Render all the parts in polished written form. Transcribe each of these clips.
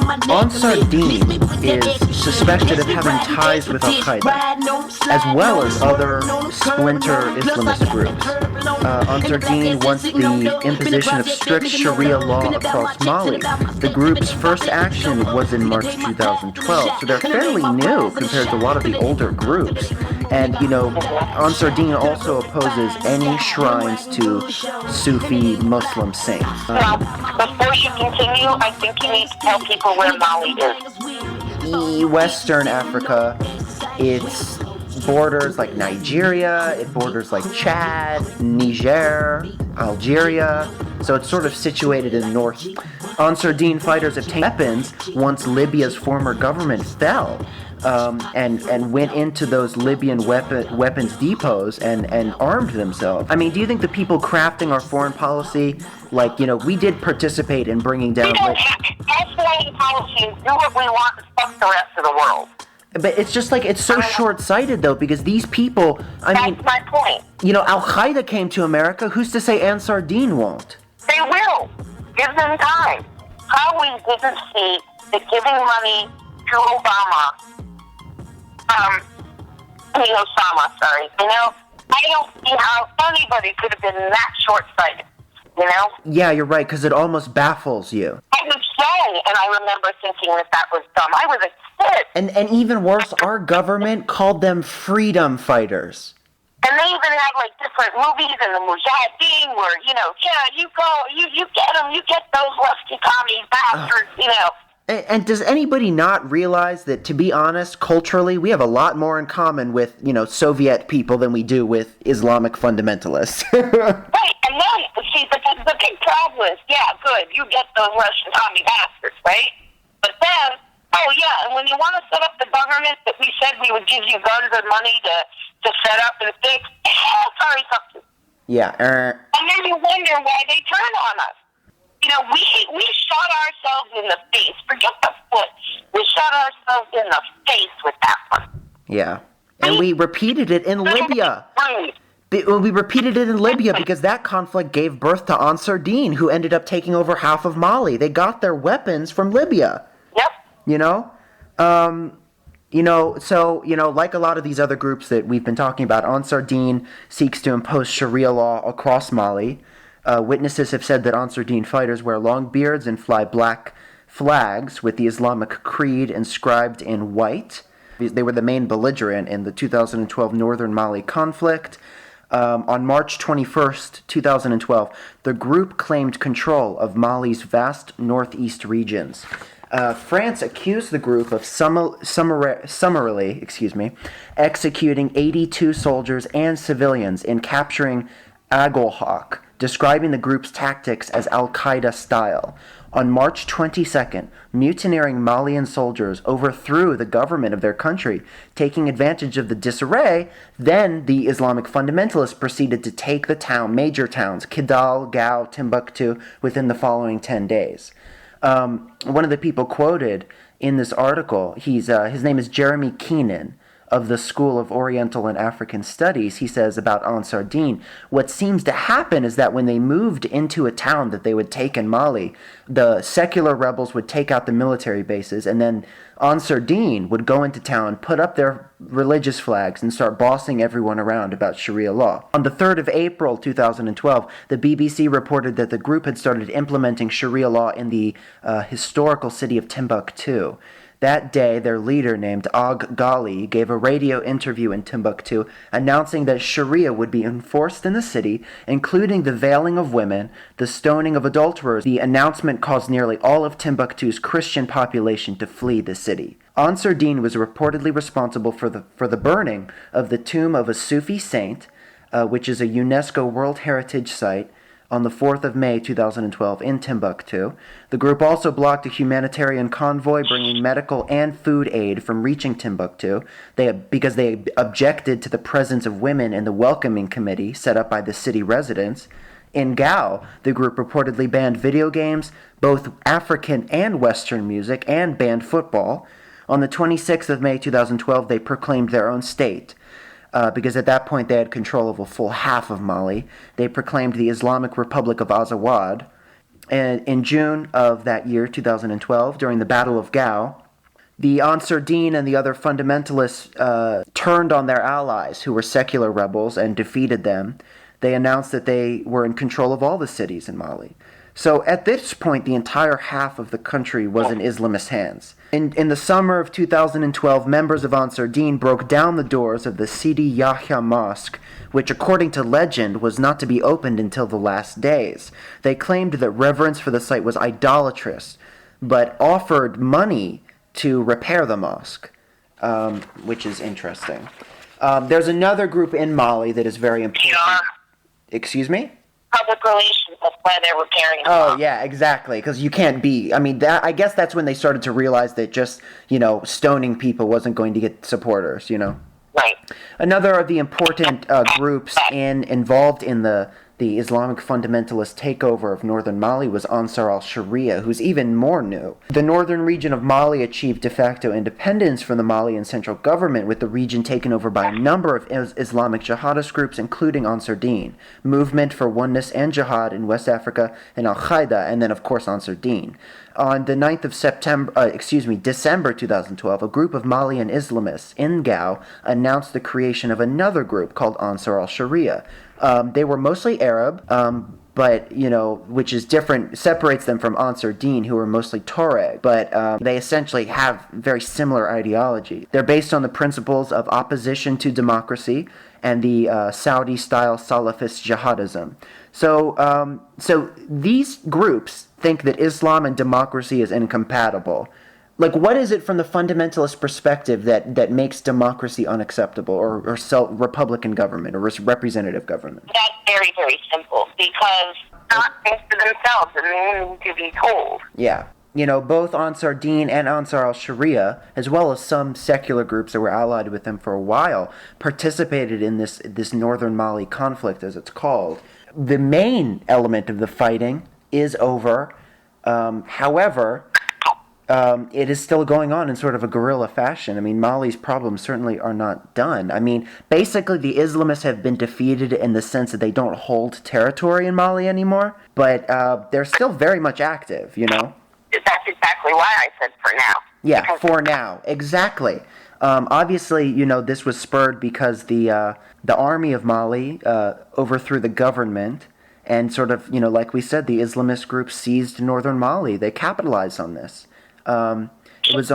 Ansar Dine is suspected of having ties with Al-Qaeda, as well as other splinter Islamist groups. Ansar Dine wants the imposition of strict Sharia law across Mali. The group's first action was in March 2012, so they're fairly new compared to a lot of the older groups. And, Ansar Dine also opposes any shrines to Sufi Muslim saints. Before you continue, I think you need to tell people where Mali is. Western Africa. It's borders like Nigeria, it borders like Chad, Niger, Algeria, so it's sort of situated in the north. Ansar Dine fighters obtained weapons once Libya's former government fell, and went into those Libyan weapons depots and armed themselves. I mean, do you think the people crafting our foreign policy, we did participate in bringing down... We don't have foreign policy and do what we want and fuck the rest of the world. But it's just it's so short-sighted, though, because these people, That's my point. Al-Qaeda came to America. Who's to say Ansar Dine won't? They will. Give them time. How we didn't see that giving money to Osama, I don't see how anybody could have been that short-sighted, Yeah, you're right, because it almost baffles you. I was young, and I remember thinking that was dumb. I was a kid. And even worse, our government called them freedom fighters. And they even had, different movies in the Mujahideen where, you go, you get them, you get those lefty commie bastards, And does anybody not realize that, to be honest, culturally, we have a lot more in common with, Soviet people than we do with Islamic fundamentalists? Right, and then, see, the big problem is, good, you get those Russian commie bastards, right? But then, and when you want to set up the government that we said we would give you guns and money to set up and fix, sorry, fuck you. Yeah. And then you wonder why they turn on us. We shot ourselves in the face. Forget the foot. We shot ourselves in the face with that one. Yeah. And we repeated it in Libya. We repeated it in Libya because that conflict gave birth to Ansar Dine, who ended up taking over half of Mali. They got their weapons from Libya. Yep. Like a lot of these other groups that we've been talking about, Ansar Dine seeks to impose Sharia law across Mali. Witnesses have said that Ansar Dine fighters wear long beards and fly black flags with the Islamic creed inscribed in white. They were the main belligerent in the 2012 northern Mali conflict. On March 21st, 2012, the group claimed control of Mali's vast northeast regions. France accused the group of summarily executing 82 soldiers and civilians in capturing Agolhak, describing the group's tactics as Al-Qaeda style. On March 22nd, mutineering Malian soldiers overthrew the government of their country. Taking advantage of the disarray, then the Islamic fundamentalists proceeded to take the major towns, Kidal, Gao, Timbuktu, within the following 10 days. One of the people quoted in this article, his name is Jeremy Keenan, of the School of Oriental and African Studies. He says about Ansar Dine, what seems to happen is that when they moved into a town that they would take in Mali, the secular rebels would take out the military bases, and then Ansar Dine would go into town, put up their religious flags, and start bossing everyone around about Sharia law. On the 3rd of April 2012, the BBC reported that the group had started implementing Sharia law in the historical city of Timbuktu. That day, their leader, named Og Ghali, gave a radio interview in Timbuktu announcing that Sharia would be enforced in the city, including the veiling of women, the stoning of adulterers. The announcement caused nearly all of Timbuktu's Christian population to flee the city. Ansar Dine was reportedly responsible for the burning of the tomb of a Sufi saint, which is a UNESCO World Heritage Site, on the 4th of May 2012 in Timbuktu. The group also blocked a humanitarian convoy bringing medical and food aid from reaching Timbuktu because they objected to the presence of women in the welcoming committee set up by the city residents. In Gao, the group reportedly banned video games, both African and Western music, and banned football. On the 26th of May 2012, they proclaimed their own state. Because at that point they had control of a full half of Mali. They proclaimed the Islamic Republic of Azawad. And in June of that year, 2012, during the Battle of Gao, the Ansar Dine and the other fundamentalists turned on their allies, who were secular rebels, and defeated them. They announced that they were in control of all the cities in Mali. So at this point, the entire half of the country was in Islamist hands. In the summer of 2012, members of Ansar Dine broke down the doors of the Sidi Yahya Mosque, which according to legend was not to be opened until the last days. They claimed that reverence for the site was idolatrous, but offered money to repair the mosque, which is interesting. There's another group in Mali that is very important. Excuse me? Public relations, that's why they're repairing the Oh, mosque. yeah, exactly, because you can't be, I guess that's when they started to realize that just, stoning people wasn't going to get supporters, Right. Another of the important groups involved in the Islamic fundamentalist takeover of northern Mali was Ansar Al-Sharia, who's even more new. The northern region of Mali achieved de facto independence from the Malian central government, with the region taken over by a number of Islamic jihadist groups, including Ansar Dine, Movement for Oneness and Jihad in West Africa, and Al-Qaeda, and then of course Ansar Dine. On the 9th of December 2012, a group of Malian Islamists in Gao announced the creation of another group called Ansar Al-Sharia. They were mostly Arab, but, which is different, separates them from Ansar Dine, who are mostly Tuareg, but they essentially have very similar ideology. They're based on the principles of opposition to democracy and the Saudi-style Salafist jihadism. So these groups think that Islam and democracy is incompatible. Like, what is it from the fundamentalist perspective that makes democracy unacceptable, or Republican government, or representative government? That's very, very simple, because not things for themselves, and they need to be told. Yeah. Both Ansar Dine and Ansar Al-Sharia, as well as some secular groups that were allied with them for a while, participated in this northern Mali conflict, as it's called. The main element of the fighting is over. However, it is still going on in sort of a guerrilla fashion. Mali's problems certainly are not done. Basically the Islamists have been defeated in the sense that they don't hold territory in Mali anymore, but they're still very much active, That's exactly why I said for now. Yeah, Because for now. Exactly. Obviously, this was spurred because the army of Mali overthrew the government, and sort of, like we said, the Islamist group seized northern Mali. They capitalized on this. It was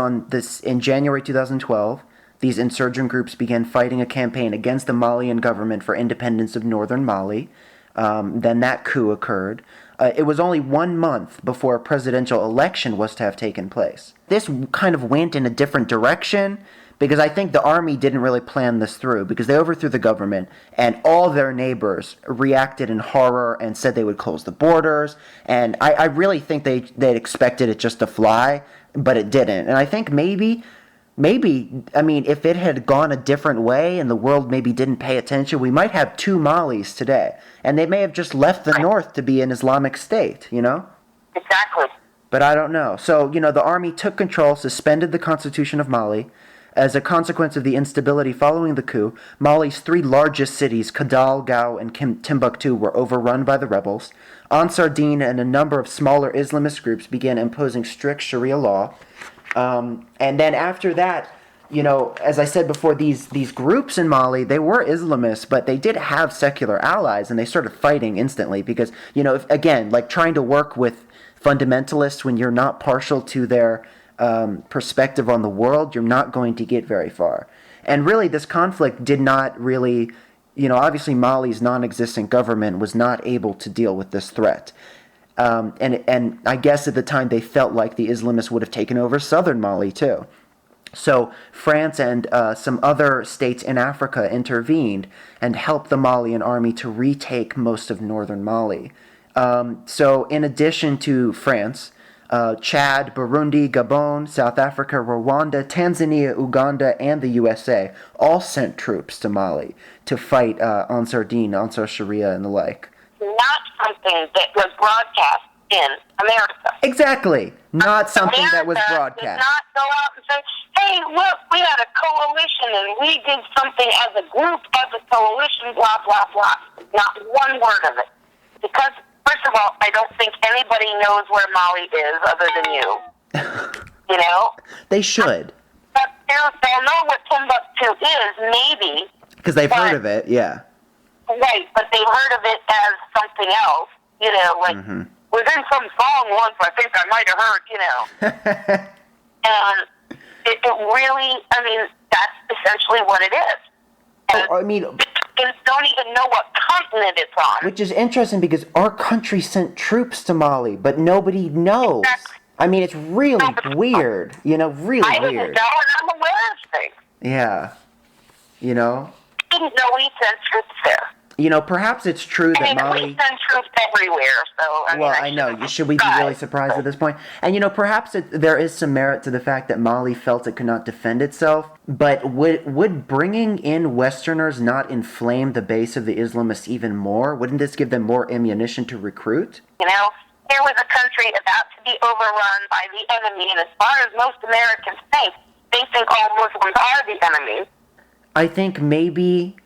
in January 2012, these insurgent groups began fighting a campaign against the Malian government for independence of northern Mali. Then that coup occurred. It was only 1 month before a presidential election was to have taken place. This kind of went in a different direction, because I think the army didn't really plan this through, because they overthrew the government, and all their neighbors reacted in horror and said they would close the borders, and I really think they expected it just to fly, but it didn't. And I think maybe, if it had gone a different way and the world maybe didn't pay attention, we might have 2 Malis today, and they may have just left the north to be an Islamic state, Exactly. But I don't know. So, the army took control, suspended the constitution of Mali. As a consequence of the instability following the coup, Mali's 3 largest cities, Kidal, Gao, and Timbuktu, were overrun by the rebels. Ansar Dine and a number of smaller Islamist groups began imposing strict Sharia law. And then after that, as I said before, these groups in Mali, they were Islamists, but they did have secular allies, and they started fighting instantly because, trying to work with fundamentalists when you're not partial to their perspective on the world, you're not going to get very far. And really, this conflict did not really, obviously Mali's non-existent government was not able to deal with this threat. And I guess at the time they felt like the Islamists would have taken over southern Mali too. So France and some other states in Africa intervened and helped the Malian army to retake most of northern Mali. So in addition to France, Chad, Burundi, Gabon, South Africa, Rwanda, Tanzania, Uganda, and the USA all sent troops to Mali to fight Ansar Dine, Ansar Sharia, and the like. Not something that was broadcast in America. Exactly. Not something that was America broadcast. did not go out and say, hey, look, we had a coalition and we did something as a group, as a coalition, blah, blah, blah. Not one word of it. Because First of all, I don't think anybody knows where Mali is other than you. You know? They should. But they'll know what Timbuktu is, maybe. Because they've heard of it, yeah. Right, but they've heard of it as something else. You know, like, within some song once, I think I might have heard, you know. And it really, I mean, that's essentially what it is. And I mean, they don't even know what continent it's on. which is interesting because our country sent troops to Mali, but nobody knows. Exactly. I mean, it's really weird, you know, really I didn't know, weird. and I'm aware of things. Yeah. You know? I didn't know we sent troops there. You know, perhaps it's true that I mean, Mali... we send troops everywhere, so... I know. Should we be really surprised at this point? And, you know, perhaps there is some merit to the fact that Mali felt it could not defend itself, but would bringing in Westerners not inflame the base of the Islamists even more? Wouldn't this give them more ammunition to recruit? You know, here was a country about to be overrun by the enemy, and as far as most Americans think, they think all Muslims are the enemy. I think maybe...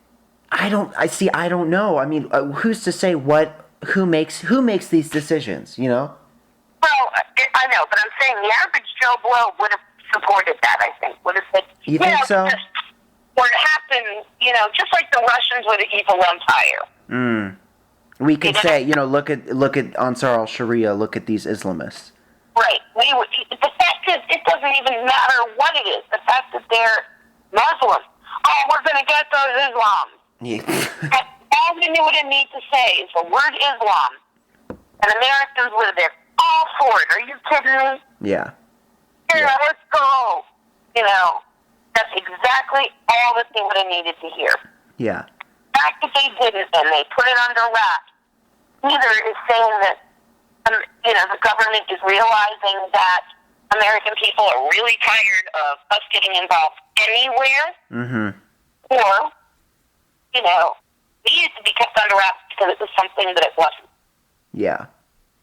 I don't know. I mean, who's to say who makes these decisions, you know? Well, I know, but I'm saying the average Joe Blow would have supported that, I think. Would have said, You think so? Or it happened, you know, just like the Russians were the evil empire. We could say, you know, look at Ansar Al-Sharia, look at these Islamists. Right. The fact is, it doesn't even matter what it is. The fact that they're Muslim. Oh, we're going to get those Islam. Yeah. All we would need to say is the word Islam, and Americans would have been all for it. Are you kidding me? Yeah. Yeah, let's go. You know, that's exactly all that they would have needed to hear. Yeah. The fact that they didn't and they put it under wraps, neither is saying that, you know, the government is realizing that American people are really tired of us getting involved anywhere, or, you know, it needed to be kept under wraps because it was something that it wasn't. Yeah.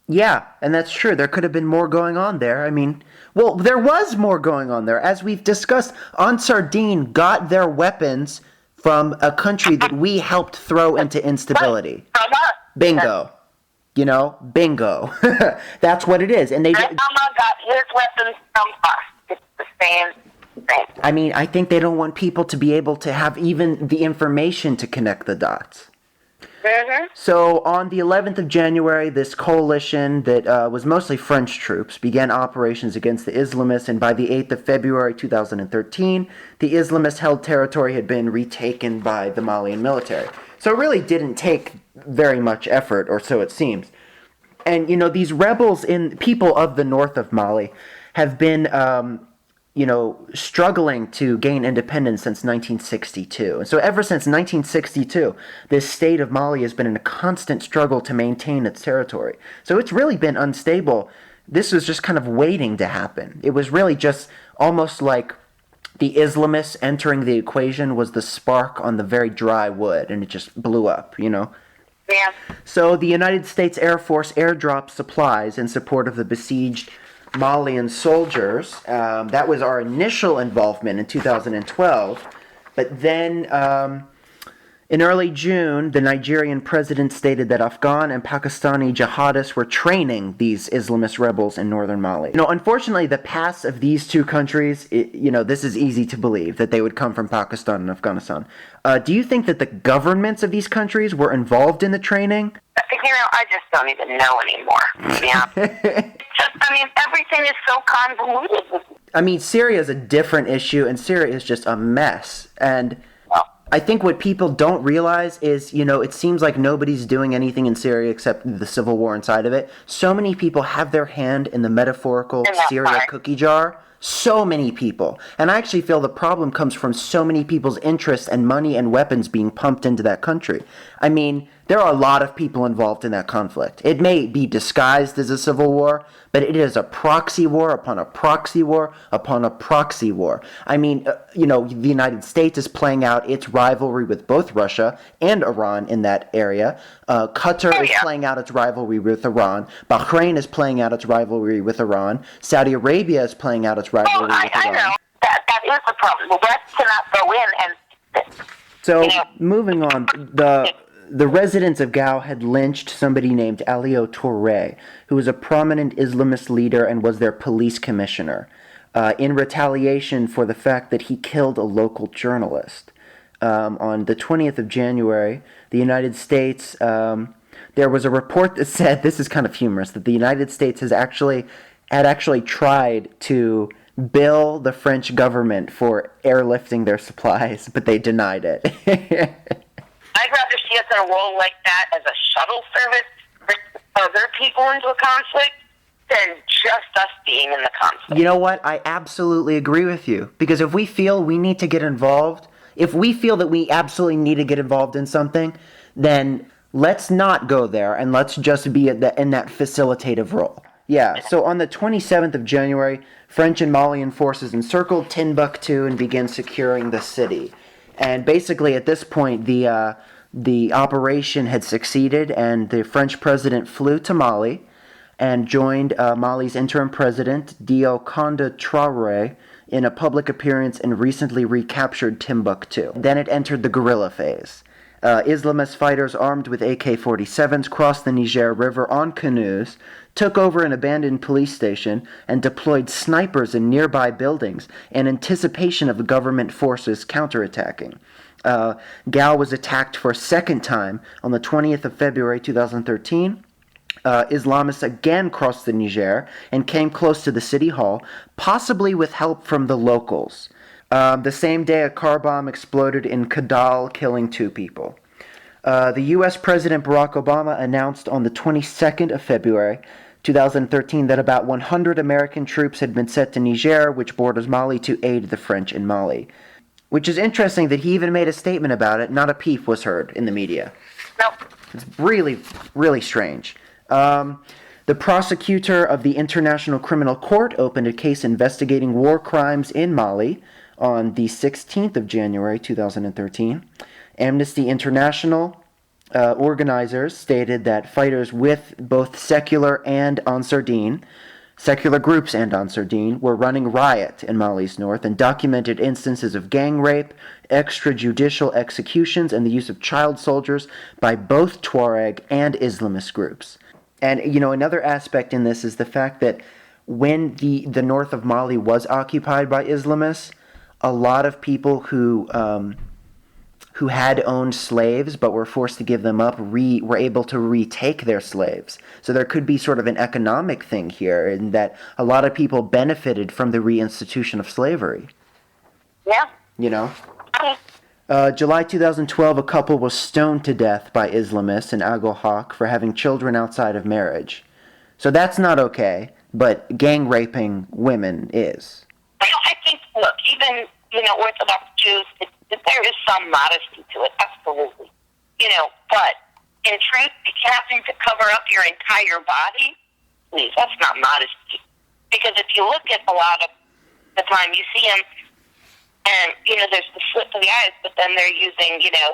Yeah, and that's true. There could have been more going on there. I mean, well, there was more going on there. As we've discussed, Ansar Dine got their weapons from a country that we helped throw into instability. From us. Bingo. You know, bingo. That's what it is. And Obama got his weapons from us. It's the same thing. I mean, I think they don't want people to be able to have even the information to connect the dots. So on the 11th of January, this coalition that was mostly French troops began operations against the Islamists, and by the 8th of February 2013, the Islamist-held territory had been retaken by the Malian military. So it really didn't take very much effort, or so it seems. And, you know, these rebels, people of the north of Mali, have been... struggling to gain independence since 1962. And so ever since 1962, this state of Mali has been in a constant struggle to maintain its territory. So it's really been unstable. This was just kind of waiting to happen. It was really just almost like the Islamists entering the equation was the spark on the very dry wood, and it just blew up, you know? Yeah. So the United States Air Force airdropped supplies in support of the besieged Malian soldiers. That was our initial involvement in 2012. But then in early June, the Nigerian president stated that Afghan and Pakistani jihadists were training these Islamist rebels in northern Mali. You know, unfortunately, the past of these two countries, this is easy to believe that they would come from Pakistan and Afghanistan. Do you think that the governments of these countries were involved in the training? You know, I just don't even know anymore, to be honest. Everything is so convoluted. I mean, Syria is a different issue, and Syria is just a mess. And I think what people don't realize is, you know, it seems like nobody's doing anything in Syria except the civil war inside of it. So many people have their hand in the metaphorical Syria cookie jar. So many people. And I actually feel the problem comes from so many people's interests and money and weapons being pumped into that country. I mean, there are a lot of people involved in that conflict. It may be disguised as a civil war, but it is a proxy war upon a proxy war upon a proxy war. I mean, the United States is playing out its rivalry with both Russia and Iran in that area. Qatar is playing out its rivalry with Iran. Bahrain is playing out its rivalry with Iran. Saudi Arabia is playing out its rivalry with Iran. I know. That is the problem. The West cannot go in and... So, moving on, the residents of Gao had lynched somebody named Alio Touré, who was a prominent Islamist leader and was their police commissioner, in retaliation for the fact that he killed a local journalist. On the 20th of January, the United States, there was a report that said, this is kind of humorous, that the United States had actually tried to bill the French government for airlifting their supplies, but they denied it. I'd rather see us in a role like that as a shuttle service for other people into a conflict than just us being in the conflict. You know what? I absolutely agree with you. Because if we feel we need to get involved, if we feel that we absolutely need to get involved in something, then let's not go there and let's just be in that facilitative role. Yeah, so on the 27th of January, French and Malian forces encircled Timbuktu and began securing the city. And basically at this point, the operation had succeeded, and the French president flew to Mali and joined Mali's interim president, Diokonda Traoré, in a public appearance in recently recaptured Timbuktu. Then it entered the guerrilla phase. Islamist fighters armed with AK-47s crossed the Niger River on canoes, took over an abandoned police station, and deployed snipers in nearby buildings in anticipation of the government forces counterattacking. Gao was attacked for a second time on the 20th of February 2013. Islamists again crossed the Niger and came close to the city hall, possibly with help from the locals. The same day, a car bomb exploded in Kidal, killing 2 people. The U.S. President Barack Obama announced on the 22nd of February 2013 that about 100 American troops had been sent to Niger, which borders Mali, to aid the French in Mali. Which is interesting that he even made a statement about it. Not a peep was heard in the media. Nope. It's really, really strange. The prosecutor of the International Criminal Court opened a case investigating war crimes in Mali on the 16th of January 2013. Amnesty International organizers stated that fighters with both secular groups and Ansar Dine, were running riot in Mali's north and documented instances of gang rape, extrajudicial executions, and the use of child soldiers by both Tuareg and Islamist groups. And, another aspect in this is the fact that when the north of Mali was occupied by Islamists, a lot of people who had owned slaves but were forced to give them up were able to retake their slaves. So there could be sort of an economic thing here in that a lot of people benefited from the reinstitution of slavery. Yeah. July 2012, a couple was stoned to death by Islamists in Agohak for having children outside of marriage. So that's not okay, but gang raping women is. I think, look, even, Orthodox Jews, there is some modesty to it, absolutely. But in truth, having to cover up your entire body, please, that's not modesty. Because if you look at a lot of the time, you see them, and, there's the slip of the eyes, but then they're using, $5,000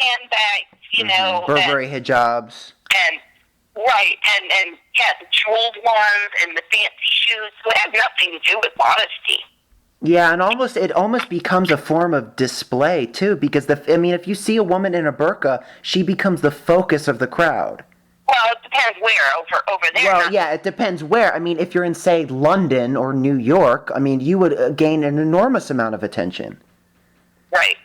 handbags, Burberry hijabs. And, right, and the jeweled ones and the fancy shoes, so it has nothing to do with modesty. Yeah, and it almost becomes a form of display, too, because, if you see a woman in a burqa, she becomes the focus of the crowd. Well, it depends where, over there. Well, yeah, it depends where. If you're in, say, London or New York, you would gain an enormous amount of attention. Right.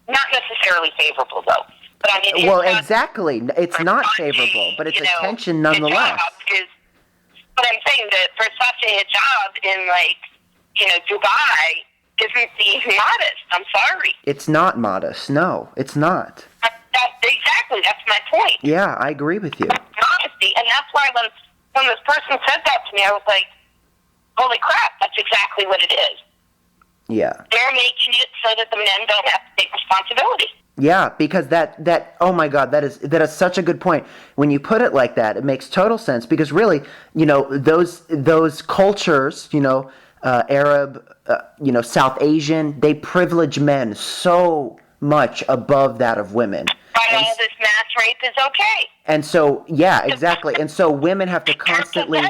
Not necessarily favorable, though. But well, exactly. It's not favorable, but it's attention nonetheless. But I'm saying that Versace hijab in, Dubai isn't being modest. I'm sorry. It's not modest. No, it's not. Exactly. That's my point. Yeah, I agree with you. Modesty, and that's why when this person said that to me, I was like, holy crap, that's exactly what it is. Yeah. They're making it so that the men don't have to take responsibility. Yeah, because that oh my God, that is such a good point. When you put it like that, it makes total sense, because really, those cultures, Arab, South Asian, they privilege men so much above that of women. But all this mass rape is okay. And so, yeah, exactly. And so women have to constantly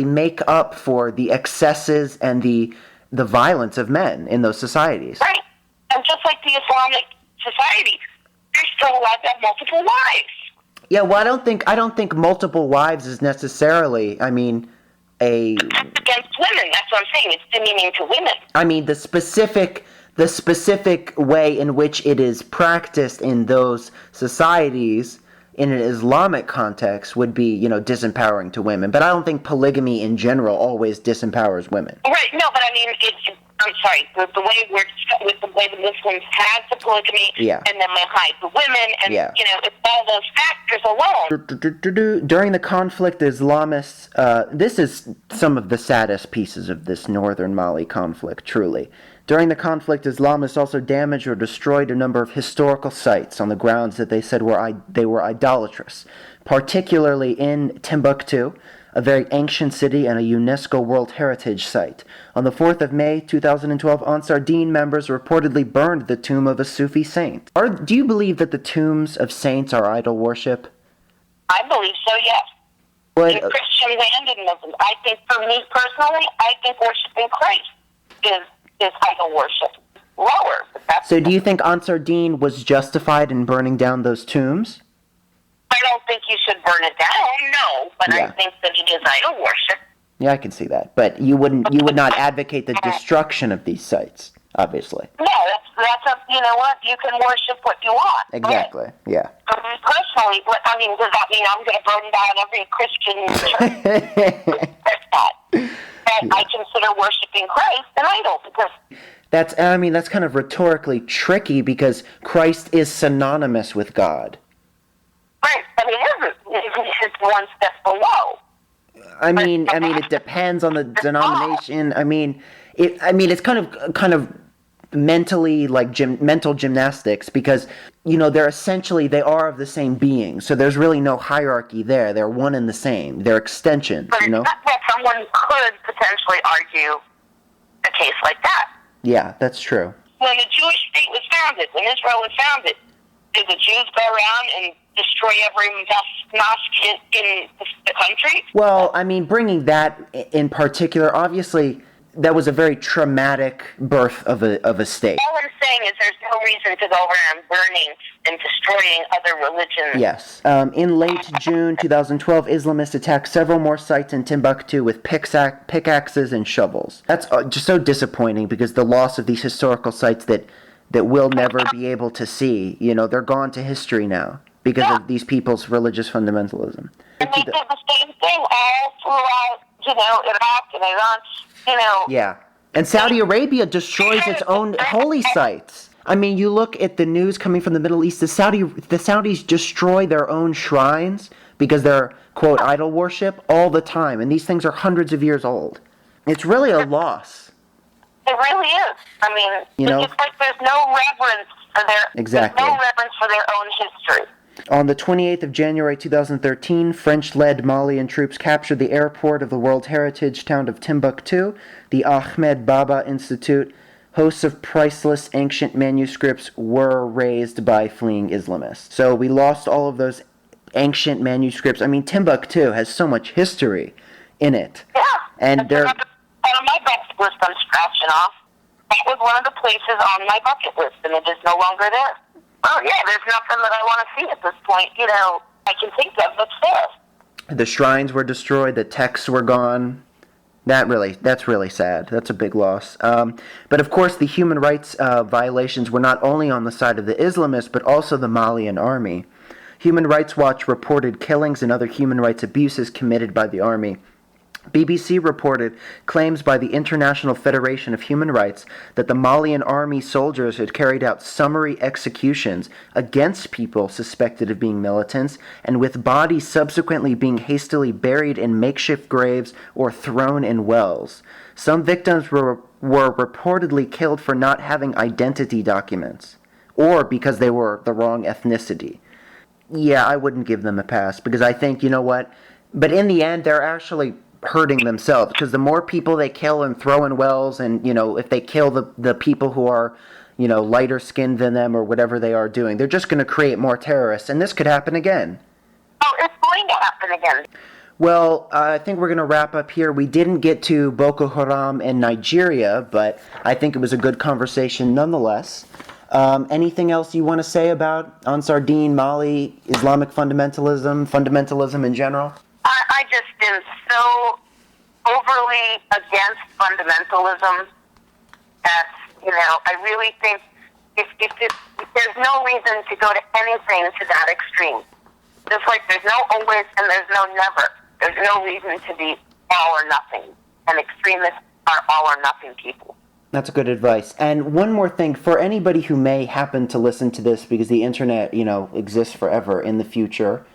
make up for the excesses and the violence of men in those societies. Right. And just like the Islamic society, they're still allowed to have multiple wives. Yeah, well, I don't think multiple wives is necessarily, I mean, a... That's against women. That's what I'm saying. It's demeaning to women. I mean, the specific way in which it is practiced in those societies in an Islamic context would be, disempowering to women. But I don't think polygamy in general always disempowers women. Right. No, but I mean, I'm sorry. The way the Muslims had the polygamy, yeah. and then they hide the women, and yeah. It's all those factors alone. During the conflict, Islamists. This is some of the saddest pieces of this northern Mali conflict. Truly. During the conflict, Islamists also damaged or destroyed a number of historical sites on the grounds that they said they were idolatrous, particularly in Timbuktu, a very ancient city and a UNESCO World Heritage Site. On the 4th of May, 2012, Ansar Dine members reportedly burned the tomb of a Sufi saint. Do you believe that the tombs of saints are idol worship? I believe so, yes. In Christian and in Muslim. I think, for me personally, I think worshiping Christ is idol worship. Lower. So do you think Ansar Dine was justified in burning down those tombs? I don't think you should burn it down, no, but yeah. I think that it is idol worship. Yeah, I can see that. But you would not advocate the destruction of these sites, obviously. No, that's a, you know what, you can worship what you want. Exactly, right? Yeah. Personally, I mean, does that mean I'm going to burn down every Christian church? That's not. But I consider worshiping Christ an idol because... That's kind of rhetorically tricky because Christ is synonymous with God. Right, but it isn't. It's one step below. I mean, it depends on the denomination. It's kind of mentally like mental gymnastics because they are of the same being. So there's really no hierarchy there. They're one and the same. They're extensions. But someone could potentially argue a case like that. Yeah, that's true. When the Jewish state was founded, when Israel was founded, did the Jews go around and destroy every mosque in the country? Well, I mean, bringing that in particular, obviously, that was a very traumatic birth of a state. All I'm saying is there's no reason to go around burning and destroying other religions. Yes. In late June 2012, Islamists attacked several more sites in Timbuktu with pickaxes and shovels. That's just so disappointing because the loss of these historical sites that we'll never be able to see, they're gone to history now because of these people's religious fundamentalism. And they did the same thing all throughout, Iraq and Iran. Yeah. And Saudi Arabia destroys its own holy sites. I mean, you look at the news coming from the Middle East, the Saudis destroy their own shrines because they're, quote, idol worship all the time. And these things are hundreds of years old. It's really a loss. It really is. I mean, it's like there's no reverence for there's no reverence for their own history. On the 28th of January 2013, French-led Malian troops captured the airport of the World Heritage town of Timbuktu, the Ahmed Baba Institute. Hosts of priceless ancient manuscripts were razed by fleeing Islamists. So we lost all of those ancient manuscripts. I mean, Timbuktu has so much history in it. Yeah. And they're... On my bucket list I'm scratching off, that was one of the places on my bucket list, and it is no longer there. Oh, yeah, there's nothing that I want to see at this point, I can think of that's there. The shrines were destroyed, the texts were gone. That's really sad. That's a big loss. But of course, the human rights violations were not only on the side of the Islamists, but also the Malian army. Human Rights Watch reported killings and other human rights abuses committed by the army. BBC reported claims by the International Federation of Human Rights that the Malian army soldiers had carried out summary executions against people suspected of being militants, and with bodies subsequently being hastily buried in makeshift graves or thrown in wells. Some victims were reportedly killed for not having identity documents, or because they were the wrong ethnicity. Yeah, I wouldn't give them a pass, because I think, but in the end, they're actually hurting themselves, because the more people they kill and throw in wells, and if they kill the people who are lighter skinned than them or whatever they are doing, they're just going to create more terrorists, and this could happen again. Oh, it's going to happen again. Well, I think we're going to wrap up here. We didn't get to Boko Haram in Nigeria, but I think it was a good conversation nonetheless. Anything else you want to say about Ansar Dine, Mali, Islamic fundamentalism in general? I just am so overly against fundamentalism that, I really think if there's no reason to go to anything to that extreme. Just like there's no always and there's no never. There's no reason to be all or nothing. And extremists are all or nothing people. That's good advice. And one more thing, for anybody who may happen to listen to this because the internet, exists forever in the future,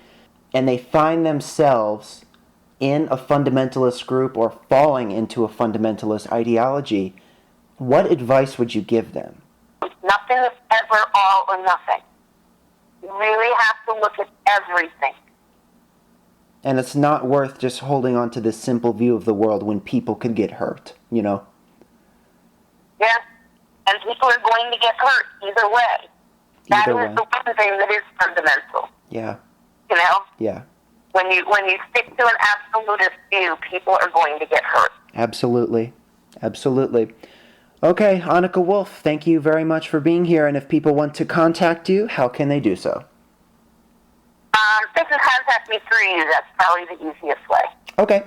and they find themselves in a fundamentalist group or falling into a fundamentalist ideology, what advice would you give them? Nothing is ever all or nothing. You really have to look at everything. And it's not worth just holding on to this simple view of the world when people could get hurt, Yeah. And people are going to get hurt either way. That is the one thing that is fundamental. Yeah. Yeah. When you stick to an absolutist view, people are going to get hurt. Absolutely. Okay, Annika Wolf, thank you very much for being here. And if people want to contact you, how can they do so? They can contact me through you. That's probably the easiest way. Okay.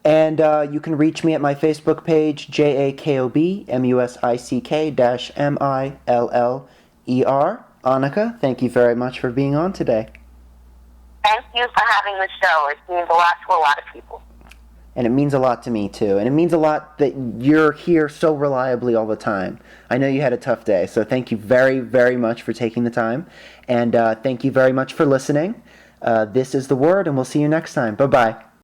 And you can reach me at my Facebook page, JAKOB-MUSICK-MILLER. Annika, thank you very much for being on today. Thank you for having the show. It means a lot to a lot of people. And it means a lot to me, too. And it means a lot that you're here so reliably all the time. I know you had a tough day, so thank you very, very much for taking the time. And thank you very much for listening. This is The Word, and we'll see you next time. Bye-bye.